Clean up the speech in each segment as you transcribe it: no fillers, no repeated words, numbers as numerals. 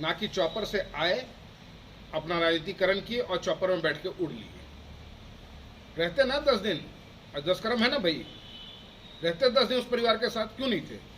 ना कि चॉपर से आए, अपना राजनीतिकरण किए और चॉपर में बैठ के उड़ लिए। रहते ना 10 दिन, 10 कर्म है ना भाई, रहते 10 दिन उस परिवार के साथ, क्यों नहीं थे?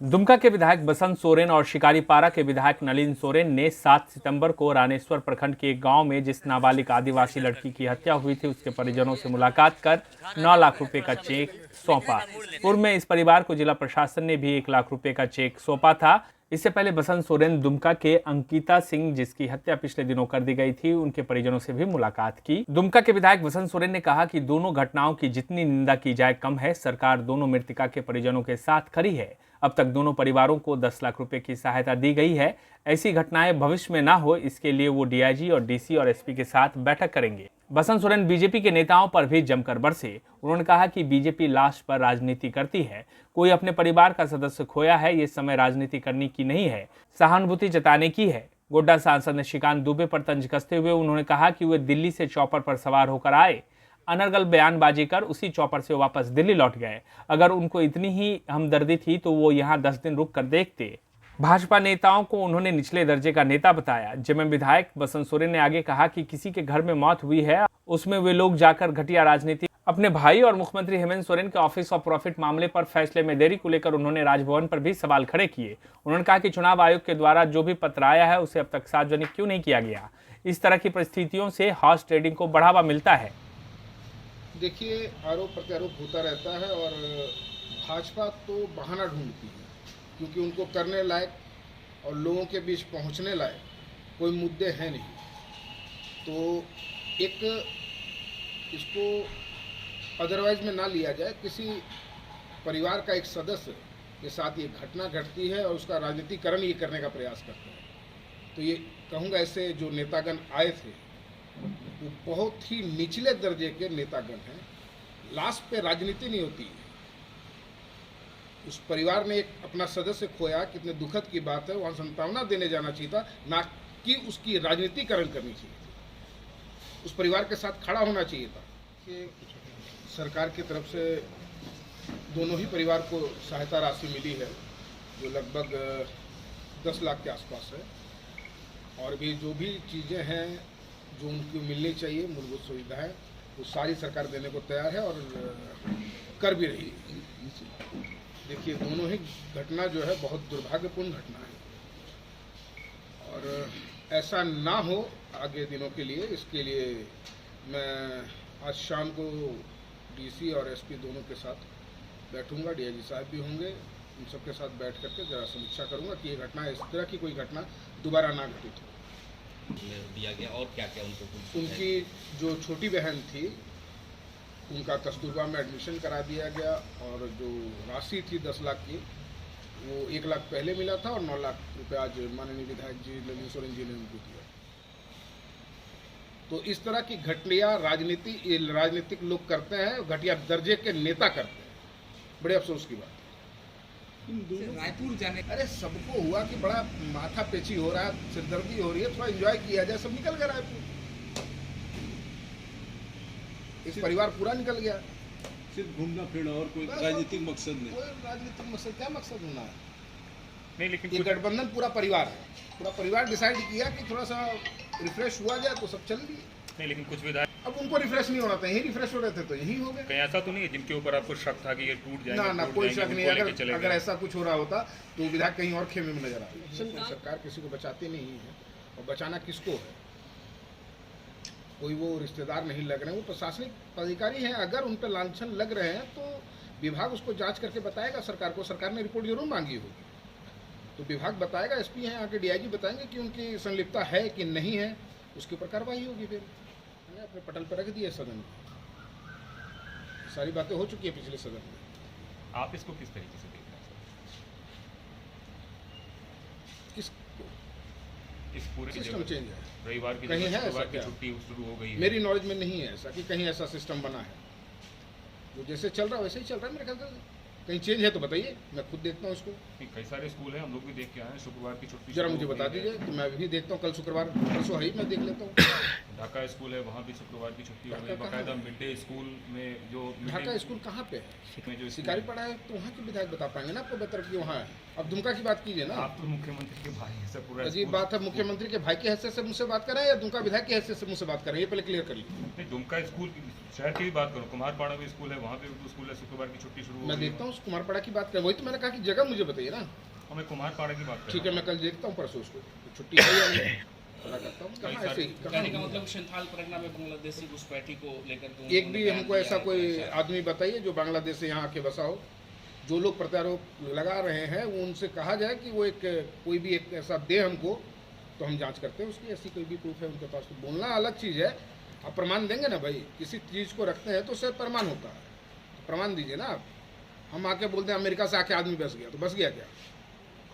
दुमका के विधायक बसंत सोरेन और शिकारीपारा के विधायक नलिन सोरेन ने 7 सितंबर को रानेश्वर प्रखंड के एक गांव में जिस नाबालिग आदिवासी लड़की की हत्या हुई थी उसके परिजनों से मुलाकात कर 9 लाख रुपए का चेक सौंपा। पूर्व में इस परिवार को जिला प्रशासन ने भी 1 लाख रुपए का चेक सौंपा था। इससे पहले बसंत सोरेन दुमका के अंकिता सिंह, जिसकी हत्या पिछले दिनों कर दी गई थी, उनके परिजनों से भी मुलाकात की। दुमका के विधायक बसंत सोरेन ने कहा कि दोनों घटनाओं की जितनी निंदा की जाए कम है। सरकार दोनों मृतका के परिजनों के साथ खड़ी है। अब तक दोनों परिवारों को 10 लाख रुपए की सहायता दी गई है। ऐसी घटनाएं भविष्य में ना हो, इसके लिए वो डीआईजी और डीसी और एसपी के साथ बैठक करेंगे। बसंत सोरेन बीजेपी के नेताओं पर भी जमकर बरसे। उन्होंने कहा कि बीजेपी लाश पर राजनीति करती है। कोई अपने परिवार का सदस्य खोया है, ये समय राजनीति करने की नहीं है, सहानुभूति जताने की है। गोड्डा सांसद निशिकांत दुबे पर तंज कसते हुए उन्होंने कहा कि वे दिल्ली से चॉपर पर सवार होकर आए, अनर्गल बयानबाजी कर उसी चॉपर से वापस दिल्ली लौट गए। अगर उनको इतनी ही हमदर्दी थी तो वो यहाँ 10 दिन रुक कर देखते। भाजपा नेताओं को उन्होंने निचले दर्जे का नेता बताया। जेएमएम विधायक बसंत सोरेन ने आगे कहा कि किसी के घर में मौत हुई है, उसमें वे लोग जाकर घटिया राजनीति। अपने भाई और मुख्यमंत्री हेमंत सोरेन के ऑफिस ऑफ प्रॉफिट मामले पर फैसले में देरी को लेकर उन्होंने राजभवन पर भी सवाल खड़े किए। उन्होंने कहा कि चुनाव आयोग के द्वारा जो भी पत्र आया है उसे अब तक सार्वजनिक क्यों नहीं किया गया। इस तरह की परिस्थितियों से हॉर्स ट्रेडिंग को बढ़ावा मिलता है। देखिए, आरोप प्रत्यारोप होता रहता है और भाजपा तो बहाना ढूंढती है, क्योंकि उनको करने लायक और लोगों के बीच पहुंचने लायक कोई मुद्दे हैं नहीं। तो एक इसको अदरवाइज में ना लिया जाए, किसी परिवार का एक सदस्य के साथ ये घटना घटती है और उसका राजनीतिकरण ये करने का प्रयास करते हैं। तो ये कहूँगा, ऐसे जो नेतागण आए थे वो बहुत ही निचले दर्जे के नेतागण हैं। लास्ट पे राजनीति नहीं होती है। उस परिवार ने एक अपना सदस्य खोया, कितने दुखद की बात है। वहाँ सांत्वना देने जाना चाहिए था, ना कि उसकी राजनीतिकरण करनी चाहिए थी। उस परिवार के साथ खड़ा होना चाहिए था। कि सरकार की तरफ से दोनों ही परिवार को सहायता राशि मिली है, जो लगभग 10 लाख के आसपास है। और भी जो भी चीज़ें हैं जो उनको मिलनी चाहिए, मूलभूत सुविधाएं, वो सारी सरकार देने को तैयार है और कर भी रही है। देखिए, दोनों ही घटना जो है बहुत दुर्भाग्यपूर्ण घटना है और ऐसा ना हो आगे दिनों के लिए। इसके लिए मैं आज शाम को डीसी और एसपी दोनों के साथ बैठूंगा, डीआईजी साहब भी होंगे, उन सबके साथ बैठ करके जरा समीक्षा करूंगा कि ये घटना, इस तरह की कोई घटना दोबारा ना घटित हो। दिया गया और क्या क्या उनकी जो छोटी बहन थी उनका कस्तूरबा में एडमिशन करा दिया गया और जो राशि थी 10 लाख की, वो 1 लाख पहले मिला था और 9 लाख रुपये आज माननीय विधायक जी नलिन सोरेन जी ने उनको दिया। तो इस तरह की घटना राजनीतिक लोग करते हैं, घटिया दर्जे के नेता करते हैं। बड़े अफसोस की बात। रायपुर जाने, अरे सबको हुआ कि बड़ा माथा पेची हो रहा है, सिरदर्दी हो रही है, थोड़ा एंजॉय किया जाए। सब निकल गया रायपुर, इस परिवार पूरा निकल गया। सिर्फ घूमना फिरना और कोई राजनीतिक मकसद नहीं। कोई राजनीतिक मकसद, क्या मकसद होना है? नहीं, लेकिन ये गठबंधन पूरा परिवार है, पूरा परिवार डिसाइड किया कि थोड़ा सा रिफ्रेश हुआ जाए तो सब चल दिए। नहीं, लेकिन कुछ विधायक अब उनको रिफ्रेश नहीं होना था, यही रिफ्रेश हो रहे थे तो यही हो गए। कहीं ऐसा तो नहीं है जिनके ऊपर आपको शक था कि ये टूट जाएंगे? ना, कोई शक नहीं। अगर ऐसा कुछ हो रहा होता तो विधायक कहीं और खेमे में नजर आता। सरकार किसी को बचाती नहीं है, और बचाना किसको है? कोई वो रिश्तेदार नहीं लग रहे हैं, वो प्रशासनिक अधिकारी हैं। अगर उन पर लांछन लग रहे हैं तो विभाग उसको जांच करके बताएगा सरकार को। सरकार ने रिपोर्ट जरूर मांगी होगी तो विभाग बताएगा, एसपी हैं आके डीआईजी बताएंगे कि उनकी संलिप्तता है कि नहीं है, उसके ऊपर कार्रवाई होगी। फिर अपने पटल पर रख दिए सदन में, सारी बातें हो चुकी है पिछले सदन में। आप इसको किस तरीके से देख रहे हैं? किसको? इस पूरे सिस्टम चेंज है, रविवार की कहीं है ऐसा की छुट्टी शुरू हो गई है। मेरी नॉलेज में नहीं है ऐसा कि कहीं ऐसा सिस्टम बना है। जो जैसे चल रहा है वैसे ही चल रहा है मेरे ख्याल से। कहीं चेंज है तो बताइए, मैं खुद देखता हूँ इसको। कई सारे स्कूल हैं, हम लोग भी देख के आए हैं, शुक्रवार की छुट्टी जरा मुझे बता दीजिए तो मैं भी देखता हूँ। कल शुक्रवार, परसों है ही, मैं देख लेता हूँ। ढाका स्कूल है वहाँ भी शुक्रवार की छुट्टी हो ढाका गई। कहाँ बाकायदा है? मिड डे स्कूल में जो ढाका स्कूल कहाँ पे है? में जो शिकारी पड़ा है तो वहाँ के विधायक बता पाएंगे ना आपको बेहतर कि वहाँ है। अब दुमका की बात कीजिए ना। आप तो मुख्यमंत्री के भाई हैं, सब पूरा अजीब स्कूल- बात है, मुख्यमंत्री के भाई की हैसियत से मुझसे बात कर रहे हैं या दुमका विधायक की हैसियत से मुझसे बात कर रहे हैं, ये पहले क्लियर कर लीजिए। नहीं, दुमका स्कूल शहर की भी बात करूँ, कुम्हारपाड़ा भी स्कूल है, वहाँ पे उर्दू स्कूल है, शुक्रवार की छुट्टी शुरू हो मैं गई। देखता हूँ उस कुमारपाड़ा की बात कर, वही तो मैंने कहा कि जगह मुझे बताइए ना। हमें कुम्हारपाड़ा की बात ठीक है, मैं कल देखता हूँ परसों उसको छुट्टी है या नहीं, पता करता हूँ कहाँ ऐसे कहने का कहाँ। मतलब संथाल परगना में बांग्लादेशी घुसपैठी को लेकर के एक उन्होंने भी बयान हमको दिया ऐसा है, कोई तो ऐसा- आदमी बताइए जो बांग्लादेश से यहाँ आके बसा हो। जो लोग प्रत्यारोप लगा रहे हैं वो उनसे कहा जाए कि वो एक कोई भी एक ऐसा दे हमको, तो हम जांच करते हैं उसकी, ऐसी कोई भी प्रूफ है उनके पास। तो बोलना अलग चीज़ है, आप प्रमाण देंगे ना भाई, किसी चीज़ को रखते हैं तो उससे प्रमाण होता है, तो प्रमाण दीजिए ना आप। हम आके बोलते हैं अमेरिका से आके आदमी बस गया, तो बस गया क्या?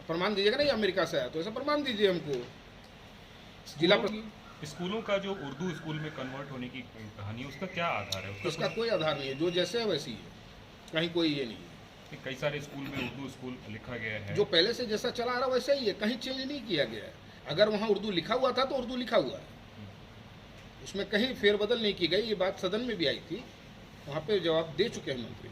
प्रमाण दीजिएगा ना, ये अमेरिका से आया, तो ऐसा प्रमाण दीजिए हमको। जिला स्कूलों का जो उर्दू स्कूल में कन्वर्ट होने की कहानी है, उसका क्या आधार है? इसका कोई आधार नहीं है, जो जैसे है वैसी है, कहीं कोई ये नहीं है। कई सारे स्कूल में उर्दू स्कूल लिखा गया है। जो पहले से जैसा चला आ रहा वैसा ही है, कहीं चेंज नहीं किया गया है। अगर वहाँ उर्दू लिखा हुआ था तो उर्दू लिखा हुआ है, उसमें कहीं फेरबदल नहीं की गई। ये बात सदन में भी आई थी, वहाँ पे जवाब दे चुके हैं मंत्री।